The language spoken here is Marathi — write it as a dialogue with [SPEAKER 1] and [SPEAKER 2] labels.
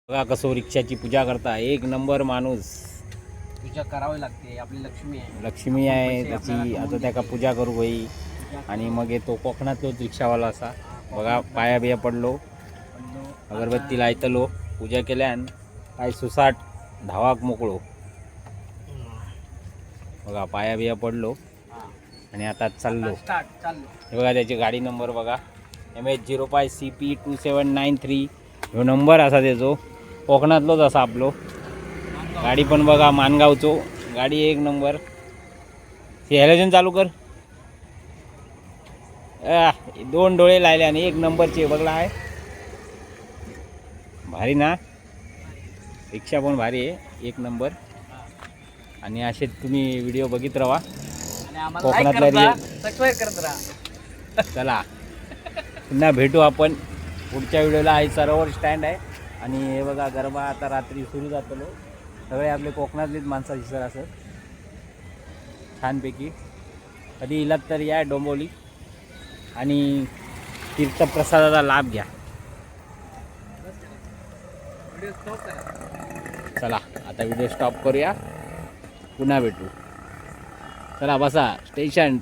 [SPEAKER 1] बघा कसो रिक्षाची पूजा करता, एक नंबर माणूस.
[SPEAKER 2] पूजा करावी लागते, आपली लक्ष्मी आहे.
[SPEAKER 1] लक्ष्मी आहे
[SPEAKER 2] पैसे
[SPEAKER 1] त्याची.
[SPEAKER 2] आपल्याला
[SPEAKER 1] आता
[SPEAKER 2] कमवून
[SPEAKER 1] त्याका
[SPEAKER 2] देते.
[SPEAKER 1] पूजा करू होई. आणि मग येतो कोकणातलोच रिक्षावाला असा. बघा पाया बिया पडलो, अगरबत्ती लायतलो, पूजा केल्यान काय सुसाट धावाक मोकळो. बघा पाया बिया पडलो आणि आता चाललो. हे बघा त्याची गाडी नंबर बघा, MH05CP2793. ह्यो नंबर असा त्याचो, कोकणातलोच असा आपलो. गाडी पण बघा मानगावचो, गाडी एक नंबर. हे हॅलोजन चालू कर. दोन डोळे लायले आणि एक नंबरचे बघला आहे. भारी ना, रिक्षा पण भारी आहे, एक नंबर. आणि असे तुम्ही व्हिडिओ बघित राहा कोकणातल्या. चला पुन्हा भेटू आपण पुढच्या व्हिडिओला. आहे सरोवर स्टँड आहे. आणि हे बघा गरबा आता रात्री सुरू जातलो. सगळे आपले कोकणातलीच माणसं दिसत असं छानपैकी. कधी इलात तर या डोंबोली आणि तीर्थप्रसादाचा लाभ घ्या. चला आता व्हिडिओ स्टॉप करूया, पुन्हा भेटू. चला बसा. स्टेशन.